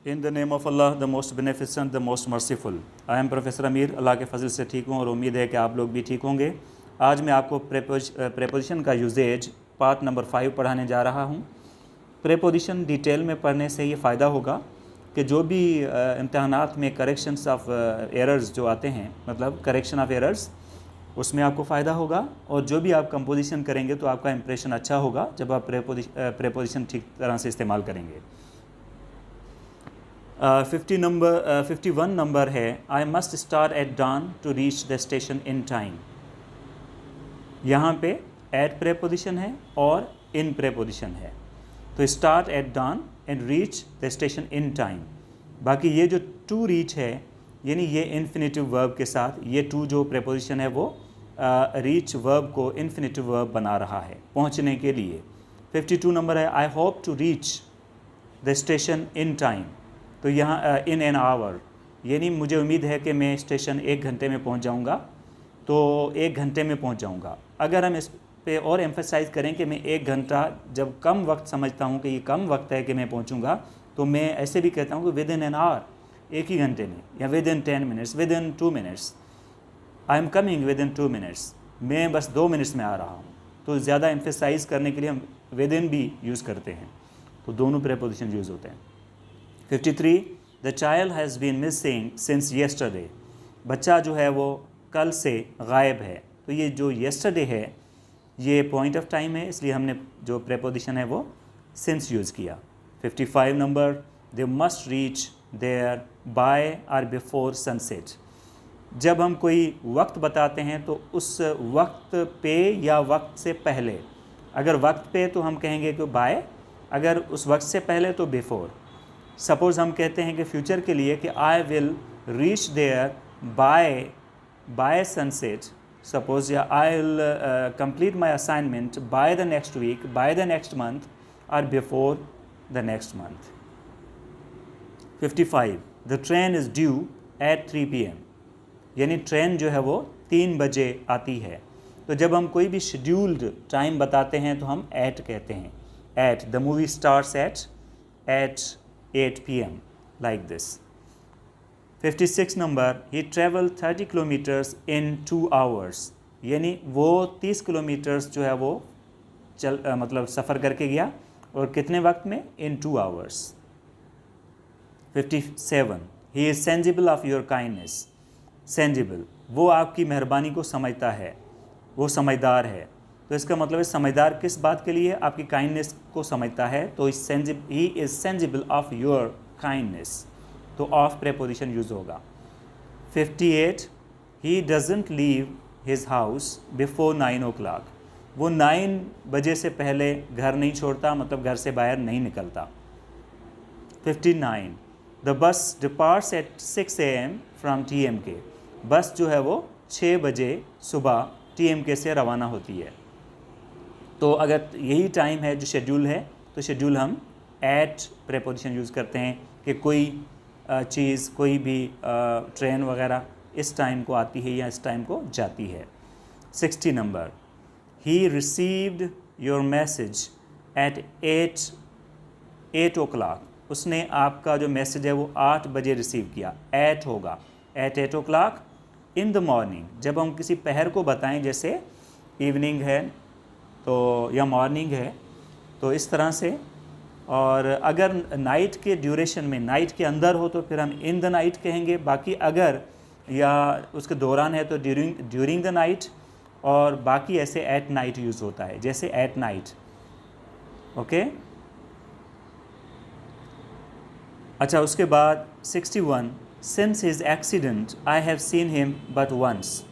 In the name of Allah the most beneficent the most merciful. I am professor Amir, Allah के फजल से ठीक हूँ और उम्मीद है कि आप लोग भी ठीक होंगे। आज मैं आपको प्रेपोजिशन का यूजेज पार्ट नंबर 5 पढ़ाने जा रहा हूँ। प्रेपोजिशन डिटेल में पढ़ने से ये फ़ायदा होगा कि जो भी इम्तहानात में करेक्शंस ऑफ एरर्स जो आते हैं, मतलब करेक्शन ऑफ एरर्स, उसमें आपको फ़ायदा होगा। और जो भी आप कंपोजिशन करेंगे तो आपका इंप्रेशन अच्छा होगा जब आप प्रेपोजिशन ठीक तरह से इस्तेमाल करेंगे। 51 नंबर है, I must start at dawn to reach the station in time. यहाँ पे एट प्रेपोजिशन है और इन प्रेपोजिशन है, तो start at dawn and reach the station in time. बाकी ये जो टू रीच है, यानी ये इन्फिनेटिव वर्ब के साथ, ये टू जो प्रेपोजिशन है वो रीच वर्ब को इन्फिनेटिव वर्ब बना रहा है, पहुँचने के लिए। 52 नंबर है, I hope to reach the station in time. तो यहाँ इन एन आवर, यानी मुझे उम्मीद है कि मैं स्टेशन 1 घंटे में पहुँच जाऊँगा, तो 1 घंटे में पहुँच जाऊँगा। अगर हम इस पे और एम्फेसाइज़ करें कि मैं 1 घंटा जब कम वक्त समझता हूँ कि ये कम वक्त है कि मैं पहुँचूँगा, तो मैं ऐसे भी कहता हूँ कि विद इन एन आवर, 1 ही घंटे में, या with in 10 minutes, with in 2 minutes, I am coming with in 2 minutes, मैं बस 2 मिनट्स में आ रहा हूँ। तो ज़्यादा एम्फेसाइज़ करने के लिए हम विद इन भी यूज़ करते हैं, तो दोनों प्रेपोजिशन यूज़ होते हैं। 53, the child has been missing since yesterday. बच्चा जो है वो कल से गायब है। तो ये जो येस्टरडे है ये पॉइंट ऑफ टाइम है, इसलिए हमने जो प्रेपोजिशन है वो सिंस यूज़ किया। 55 number, they must reach there by और बिफोर सनसेट। जब हम कोई वक्त बताते हैं तो उस वक्त पे या वक्त से पहले, अगर वक्त पे तो हम कहेंगे कि बाय, अगर उस वक्त से पहले तो बिफोर। सपोज़ हम कहते हैं कि फ्यूचर के लिए कि I will reach there by sunset, suppose, या I will complete my assignment by the next week, by the next month और before the next month. 55, the train is due at 3 PM, यानी train जो है वो 3 बजे आती है। तो जब हम कोई भी शेड्यूल्ड टाइम बताते हैं तो हम एट कहते हैं, at the movie starts at 8 PM, like this. 56 number, he traveled 30 kilometers in 2 hours, यानी वो 30 किलोमीटर्स जो है वो मतलब सफ़र करके गया, और कितने वक्त में? in 2 hours. 57, he is sensible of your kindness. sensible, वो आपकी मेहरबानी को समझता है, वो समझदार है। तो इसका मतलब है समझदार किस बात के लिए? आपकी काइंडनेस को समझता है। तो he is sensible of your kindness, तो ऑफ प्रेपोजिशन यूज़ होगा। 58, he doesn't leave his house before 9 o'clock। वो 9 बजे से पहले घर नहीं छोड़ता, मतलब घर से बाहर नहीं निकलता। 59, the bus departs at 6 AM from TMK। Bus जो है वो 6 बजे सुबह TMK से रवाना होती है। तो अगर यही टाइम है जो शेड्यूल है, तो शेड्यूल हम एट प्रेपोजिशन यूज़ करते हैं कि कोई चीज़, कोई भी ट्रेन वगैरह इस टाइम को आती है या इस टाइम को जाती है। 60 number, he received your message eight 8 o'clock। उसने आपका जो मैसेज है वो 8 बजे रिसीव किया, एट होगा, eight 8 o'clock in the morning. जब हम किसी पहर को बताएं, जैसे इवनिंग है तो या मॉर्निंग है, तो इस तरह से। और अगर नाइट के ड्यूरेशन में, नाइट के अंदर हो तो फिर हम इन द नाइट कहेंगे। बाकी अगर या उसके दौरान है तो ड्यूरिंग द नाइट, और बाकी ऐसे एट नाइट यूज़ होता है, जैसे एट नाइट। ओके, अच्छा, उसके बाद 61, since his accident I have seen him but once.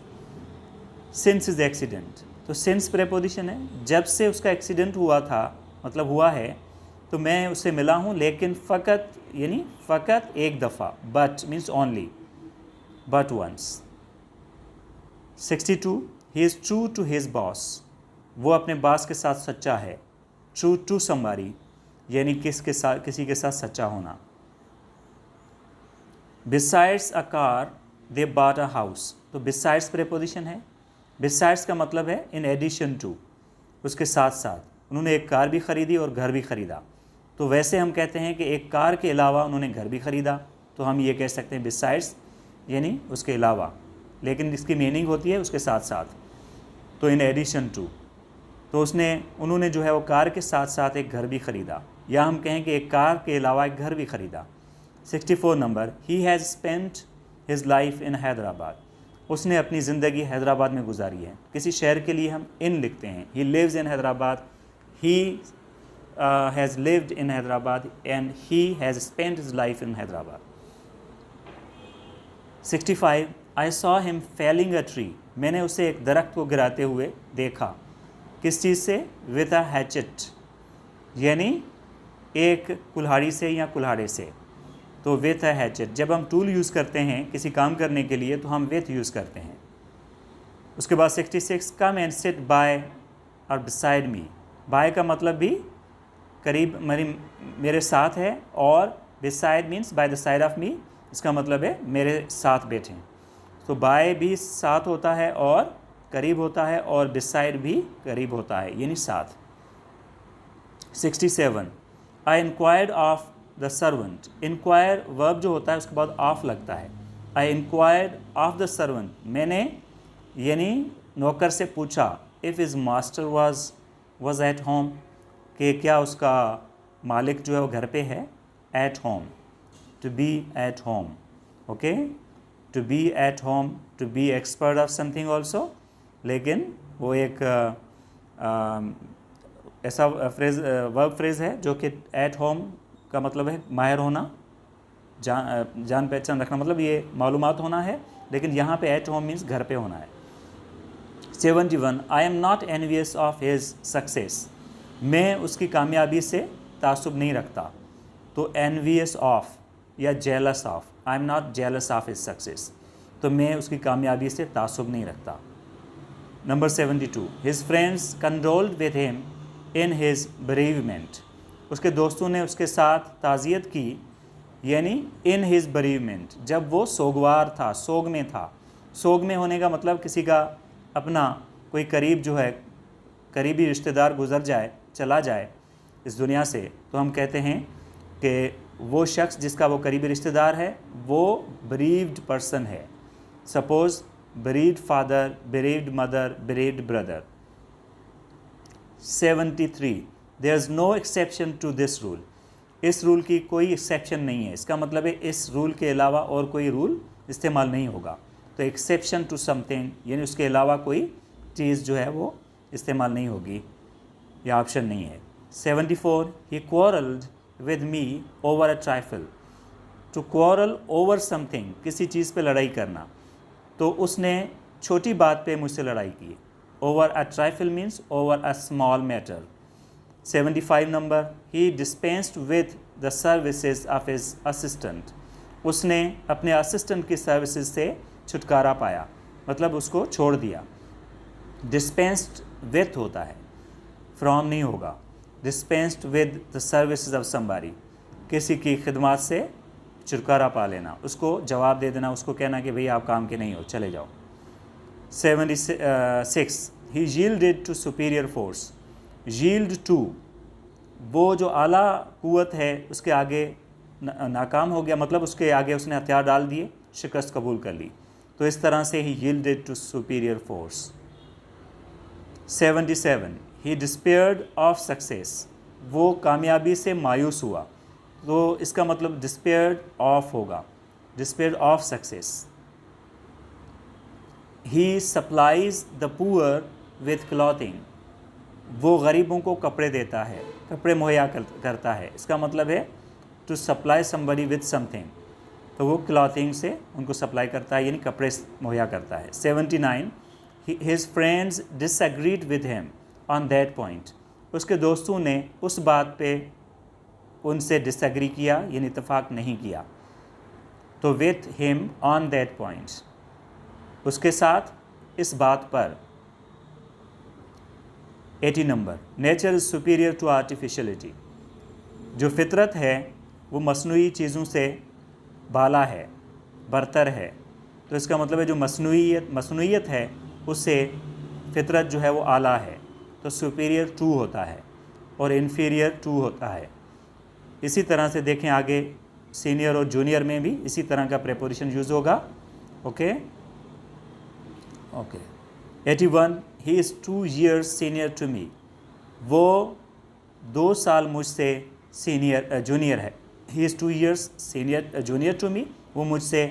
Since his accident, तो सिंस प्रेपोजिशन है, जब से उसका एक्सीडेंट हुआ था, मतलब हुआ है, तो मैं उससे मिला हूँ, लेकिन फ़कत, यानी फ़कत एक दफ़ा, but means only, but once. 62, he is true to his boss. वो अपने बॉस के साथ सच्चा है। ट्रू टू समबडी, यानी किसी के साथ सच्चा होना। Besides a car they bought a house, तो बिसाइड्स प्रेपोजिशन है। बिसाइड्स का मतलब है इन एडिशन टू, उसके साथ साथ उन्होंने एक कार भी ख़रीदी और घर भी ख़रीदा। तो वैसे हम कहते हैं कि एक कार के अलावा उन्होंने घर भी ख़रीदा, तो हम ये कह सकते हैं बिसाइड्स, यानी उसके अलावा, लेकिन इसकी मीनिंग होती है उसके साथ साथ। तो इन एडिशन टू, तो उन्होंने जो है वो कार के साथ साथ एक घर भी ख़रीदा, या हम कहें कि एक कार के अलावा एक घर भी ख़रीदा। 64 number, he has spent his life in Hyderabad, उसने अपनी ज़िंदगी हैदराबाद में गुजारी है। किसी शहर के लिए हम इन लिखते हैं, he lives in Hyderabad, he has lived in Hyderabad and he has spent his life in Hyderabad. 65, I saw him felling a tree, मैंने उसे एक दरख्त को गिराते हुए देखा। किस चीज़ से? विद अ हैचेट, यानी एक कुल्हाड़ी से या कुल्हाड़े से। तो विथ अ हैचेट, जब हम टूल यूज़ करते हैं किसी काम करने के लिए तो हम विथ यूज़ करते हैं। उसके बाद 66, कम एंड सिट बाय और बिसाइड मी, बाय का मतलब भी करीब मेरे साथ है, और beside means by the side of me, इसका मतलब है मेरे साथ बैठें। तो बाय भी साथ होता है और करीब होता है, और बिसाइड भी करीब होता है, यानी साथ। 67, I inquired of the servant, inquire verb जो होता है उसके बाद ऑफ लगता है। I inquired of the servant, मैंने यानी नौकर से पूछा, if is master was at home, कि क्या उसका मालिक जो है वो घर पे है। At home, to be at home, okay, to be at home, to be expert of something also, लेकिन वो एक ऐसा वर्ब फ्रेज़ है जो कि एट होम का मतलब है माहिर होना, जान पहचान रखना, मतलब ये मालूमात होना है, लेकिन यहाँ पे एट होम मीन्स घर पे होना है। 71, I am not envious of his success, मैं उसकी कामयाबी से तासुब नहीं रखता। तो एनवियस ऑफ या jealous of, I am not jealous of his success, तो मैं उसकी कामयाबी से तासुब नहीं रखता। Number 72, his friends condoled with him in his bereavement, उसके दोस्तों ने उसके साथ ताज़ियत की, यानी इन हिज बेरीवमेंट, जब वो सोगवार था, सोग में था। सोग में होने का मतलब किसी का अपना कोई करीब जो है, करीबी रिश्तेदार गुज़र जाए, चला जाए इस दुनिया से, तो हम कहते हैं कि वो शख्स जिसका वो करीबी रिश्तेदार है वो बेरीव्ड पर्सन है। Suppose bereaved father, bereaved mother, bereaved brother. 73, there is no exception to this rule, इस रूल की कोई एक्सेप्शन नहीं है, इसका मतलब है इस रूल के अलावा और कोई रूल इस्तेमाल नहीं होगा। तो एक्सेप्शन टू समथिंग, यानी उसके अलावा कोई चीज़ जो है वो इस्तेमाल नहीं होगी, यह ऑप्शन नहीं है। 74, he quarreled with me over a trifle, to quarrel over something, किसी चीज़ पे लड़ाई करना, तो उसने छोटी बात पे मुझसे लड़ाई की। Over a trifle means over a small matter. 75 number, he dispensed with the services of his assistant, उसने अपने असिस्टेंट की सर्विसेज से छुटकारा पाया, मतलब उसको छोड़ दिया। डिस्पेंस्ड विथ होता है, फ्रॉम नहीं होगा। Dispensed with the services of somebody, किसी की खिदमत से छुटकारा पा लेना, उसको जवाब दे देना, उसको कहना कि भाई आप काम के नहीं हो, चले जाओ। 76, he yielded to superior force, yield to, वो जो आला कुव्वत है उसके आगे नाकाम हो गया, मतलब उसके आगे उसने हथियार डाल दिए, शिकस्त कबूल कर ली, तो इस तरह से he yielded to superior force. 77, he despaired of success, वो कामयाबी से मायूस हुआ, तो इसका मतलब डिस्पेयर्ड ऑफ होगा, despaired of success. He supplies the poor with clothing, वो गरीबों को कपड़े देता है, कपड़े मुहैया करता है, इसका मतलब है to supply somebody with something, तो वो क्लॉथिंग से उनको सप्लाई करता है, यानी कपड़े मुहैया करता है। 79, his friends disagreed with him on that point, उसके दोस्तों ने उस बात पे उनसे डिसएग्री किया, यानी इत्तेफाक नहीं किया, तो with him on that point, उसके साथ इस बात पर। 80 number, nature is superior to artificiality, जो फितरत है वो मसनूई चीज़ों से बाला है, बरतर है, तो इसका मतलब है जो मसनूइयत है उससे फितरत जो है वो आला है, तो सुपीरियर टू होता है और इन्फीरियर टू होता है। इसी तरह से देखें आगे सीनियर और जूनियर में भी इसी तरह का प्रेपोजिशन यूज़ होगा। Okay okay 81 he is 2 years senior to me, वो 2 साल मुझसे जूनियर है। He is 2 years senior junior to me, वो मुझसे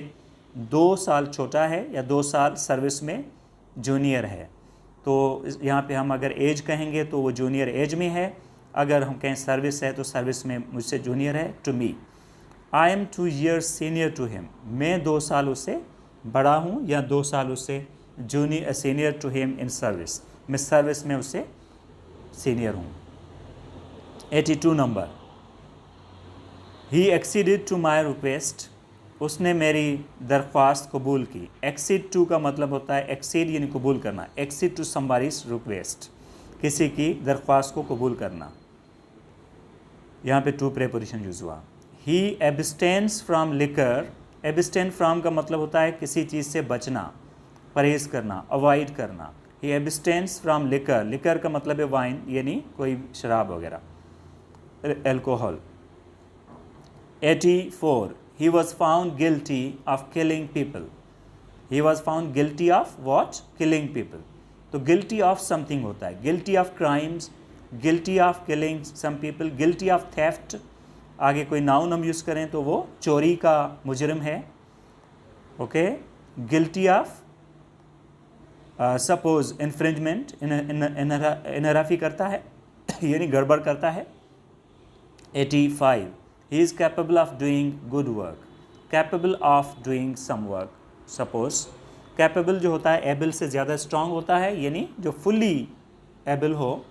2 साल छोटा है या 2 साल सर्विस में जूनियर है। तो यहाँ पे हम अगर एज कहेंगे तो वो जूनियर एज में है, अगर हम कहें सर्विस है तो सर्विस में मुझसे जूनियर है। To me I am 2 years senior to him, मैं 2 साल उससे बड़ा हूँ या 2 साल उससे senior to him in service, मैं सर्विस में उससे सीनियर हूँ। 82 number he acceded to my request, उसने मेरी दरख्वास्त कबूल की। एक्सीड टू का मतलब होता है एक्सीड यानी कबूल करना, एक्सीड टू समबडीज रिक्वेस्ट, किसी की दरख्वास्त को कबूल करना। यहाँ पे टू प्रेपोजिशन यूज़ हुआ। He abstains from liquor, abstain from का मतलब होता है किसी चीज़ से बचना, परहेज़ करना, अवॉइड करना। ही एब्सटेन्स फ्राम लिकर, लिकर का मतलब है वाइन यानी कोई शराब वगैरह, alcohol. 84 he was found guilty of killing people, he was found guilty of what? killing people। तो guilty of something होता है, guilty of crimes, guilty of killing some people, guilty of theft। आगे कोई noun हम use करें तो वो चोरी का मुजरिम है। Okay guilty of suppose infringement, इनहराफी करता है यानी गड़बड़ करता है। 85 he is capable of doing good work, capable of doing some work। Suppose capable जो होता है एबल से ज़्यादा स्ट्रांग होता है, यानी जो फुली एबल हो,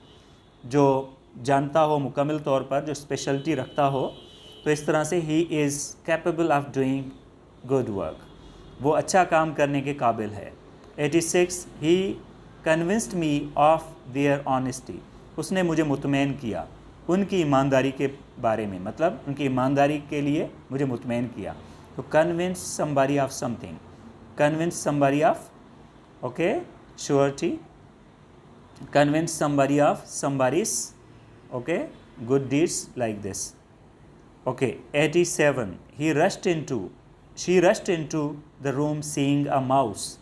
जो जानता हो मुकम्मल तौर पर, जो स्पेशलिटी रखता हो। तो इस तरह से he is capable of doing good work, वो अच्छा काम करने के काबिल है। 86 ही convinced me of their honesty, उसने मुझे मुतमईन किया उनकी ईमानदारी के बारे में, मतलब उनकी ईमानदारी के लिए मुझे मुतमईन किया। तो convince somebody of something, convince somebody of okay surety, convince somebody of somebody's okay good deeds like this. Okay 87 he rushed into, she rushed into the room seeing a mouse,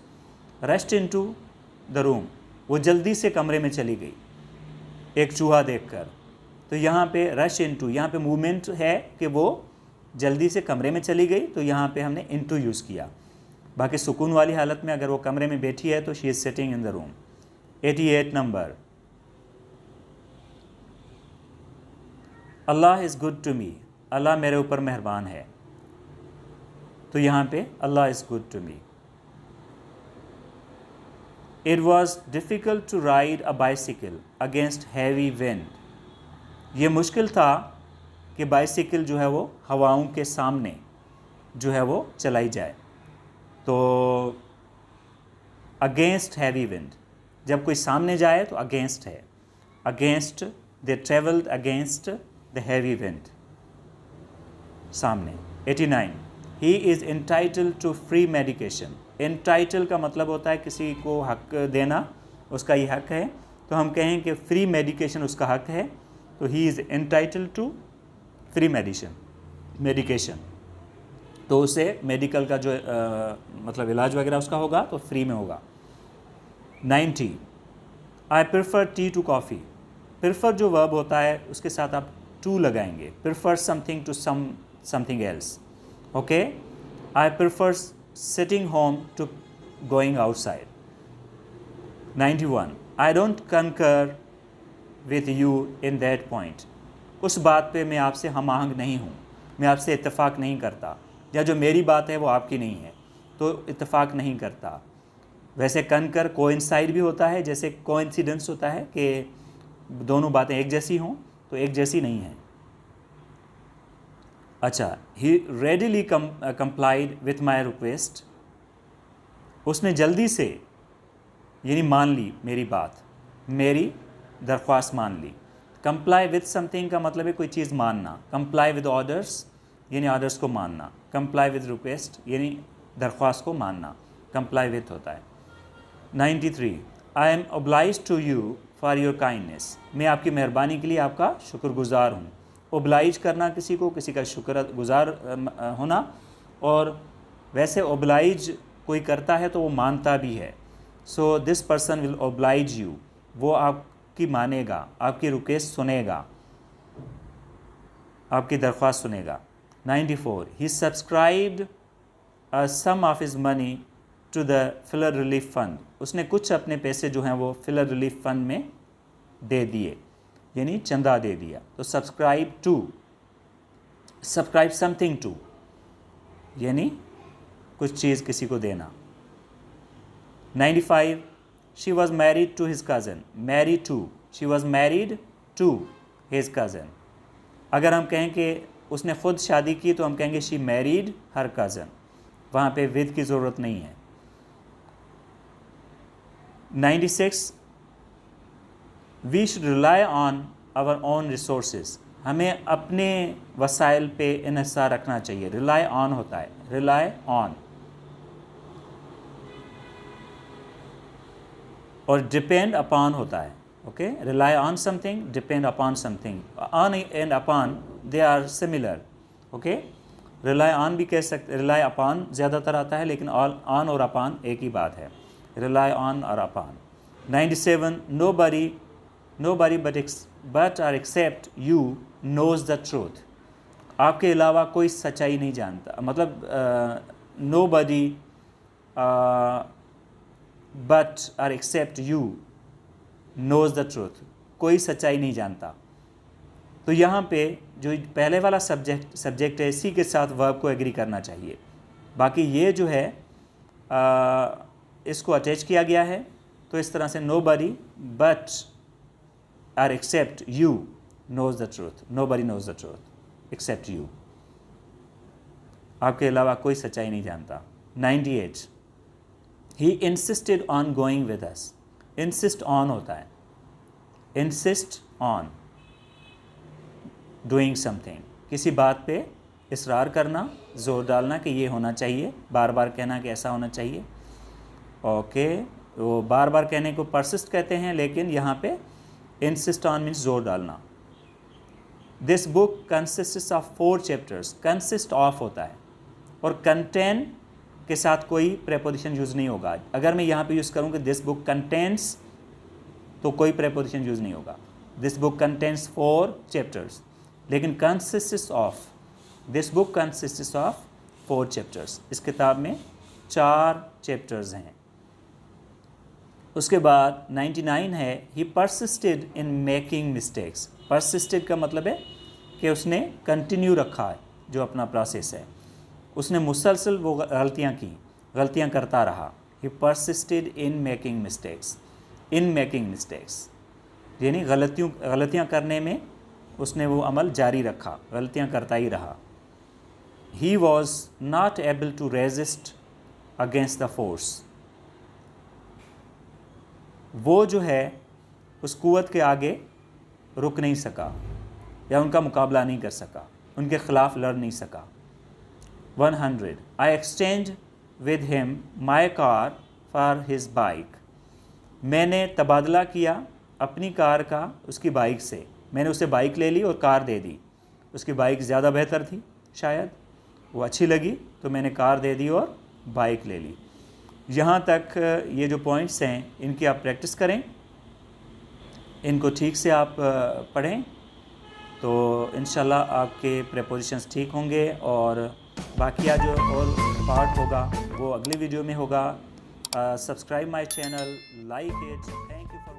rushed into the room, वो जल्दी से कमरे में चली गई एक चूहा देखकर। तो यहाँ पे रश इनटू, यहाँ पे मूवमेंट है कि वो जल्दी से कमरे में चली गई, तो यहाँ पे हमने इनटू यूज़ किया। बाकी सुकून वाली हालत में अगर वो कमरे में बैठी है तो she is sitting in the room. 88 number Allah is good to me, Allah मेरे ऊपर मेहरबान है। तो यहाँ पे Allah is good to me. It was difficult to ride a bicycle against heavy wind, ये मुश्किल था कि बाइसिकल जो है वो हवाओं के सामने जो है वो चलाई जाए। तो अगेंस्ट हैवी विंड, जब कोई सामने जाए तो अगेंस्ट है, against, they travelled against the heavy wind, सामने। 89 he is entitled to free medication, entitle का मतलब होता है किसी को हक देना, उसका ये हक है। तो हम कहें कि फ्री मेडिकेशन उसका हक है, तो he is entitled to free medication, तो उसे मेडिकल का जो मतलब इलाज वगैरह उसका होगा तो फ्री में होगा। 90 I prefer tea to coffee, prefer जो वर्ब होता है उसके साथ आप टू लगाएंगे, prefer something to something else. Okay I prefer sitting home to going outside। 91 I don't concur with you in that point, उस बात पे मैं आपसे हम आहंग नहीं हूँ, मैं आपसे इत्तेफाक नहीं करता, या जो मेरी बात है वो आपकी नहीं है तो इत्तेफाक नहीं करता। वैसे कनकर कोइंसाइड भी होता है, जैसे कोइंसिडेंस होता है कि दोनों बातें एक जैसी हों, तो एक जैसी नहीं है। अच्छा he readily complied with my request, उसने जल्दी से यानी मान ली मेरी बात, मेरी दरख्वास्त मान ली। कंप्लाई विथ समथिंग का मतलब है कोई चीज़ मानना, कंप्लाई विद ऑर्डर्स यानी ऑर्डर्स को मानना, कंप्लाई विद रिक्वेस्ट यानी दरख्वास्त को मानना, कंप्लाई विथ होता है। 93 I am obliged to you for your kindness, मैं आपकी मेहरबानी के लिए आपका शुक्रगुजार हूँ। ओब्लाइज करना किसी को, किसी का शुक्रगुजार होना, और वैसे ओब्लाइज कोई करता है तो वो मानता भी है। So this person will oblige you, वो आपकी मानेगा, आपकी रिक्वेस्ट सुनेगा, आपकी दरख्वास्त सुनेगा। 94, he subscribed some of his money to the flood relief fund, उसने कुछ अपने पैसे जो हैं वो फ्लड रिलीफ फंड में दे दिए, यानी चंदा दे दिया। तो subscribe to, subscribe something to, यानी कुछ चीज़ किसी को देना। 95, she was married to his cousin, married to, she was married to his cousin. अगर हम कहें कि उसने ख़ुद शादी की तो हम कहेंगे शी मैरिड हर कज़न, वहाँ पे विद की ज़रूरत नहीं है। 96, we should rely on our own resources, हमें अपने वसाइल पे इन्हिसार रखना चाहिए। रिलाई ऑन होता है, रिलाई ऑन, और डिपेंड अपॉन होता है। Okay, rely on something, depend upon something, on and upon they are similar. Okay, rely on भी कह सकते, रिलाई अपॉन ज़्यादातर आता है, लेकिन ऑन और अपॉन एक ही बात है, रिलाई ऑन और upon. 97, nobody but or except you knows the truth, आपके अलावा कोई सच्चाई नहीं जानता, मतलब nobody but or except you knows the truth, कोई सच्चाई नहीं जानता। तो यहाँ पे जो पहले वाला सब्जेक्ट है, इसी के साथ वर्ब को एग्री करना चाहिए। बाकी ये जो है इसको अटैच किया गया है, तो इस तरह से nobody but or except you knows the truth, nobody knows the truth except you, आपके अलावा कोई सच्चाई नहीं जानता। 98, he insisted on going with us, insist on होता है, insist on doing something, किसी बात पे इसरार करना, ज़ोर डालना कि ये होना चाहिए, बार बार कहना कि ऐसा होना चाहिए। ओके, वो बार बार कहने को परसिस्ट कहते हैं, लेकिन यहाँ पे insist on मीन्स जोर डालना। This book consists of 4 chapters, consist of होता है, और कंटेन के साथ कोई प्रेपोजिशन यूज़ नहीं होगा। अगर मैं यहाँ पे यूज़ करूँ कि दिस बुक कंटेन्स, तो कोई प्रेपोजिशन यूज़ नहीं होगा। दिस बुक कंटेन्स 4 चैप्टर्स, लेकिन consists of, this book consists of 4 chapters, इस किताब में 4 चैप्टर्स हैं। उसके बाद 99 है, he persisted in making mistakes, persisted का मतलब है कि उसने कंटिन्यू रखा है जो अपना प्रोसेस है, उसने मुसलसल वो गलतियाँ करता रहा। He persisted in making mistakes, in making mistakes यानी गलतियाँ करने में उसने वो अमल जारी रखा, गलतियाँ करता ही रहा। He was not able to resist against the force, वो जो है उस कुव्वत के आगे रुक नहीं सका या उनका मुकाबला नहीं कर सका, उनके ख़िलाफ़ लड़ नहीं सका। 100, I exchange with him my car for his bike, मैंने तबादला किया अपनी कार का उसकी बाइक से, मैंने उसे बाइक ले ली और कार दे दी। उसकी बाइक ज़्यादा बेहतर थी, शायद वो अच्छी लगी तो मैंने कार दे दी और बाइक ले ली। यहाँ तक ये जो पॉइंट्स हैं इनकी आप प्रैक्टिस करें, इनको ठीक से आप पढ़ें, तो इंशाल्लाह आपके प्रेपोजिशंस ठीक होंगे। और बाकिया जो और पार्ट होगा वो अगली वीडियो में होगा। Subscribe my channel, like it, thank you for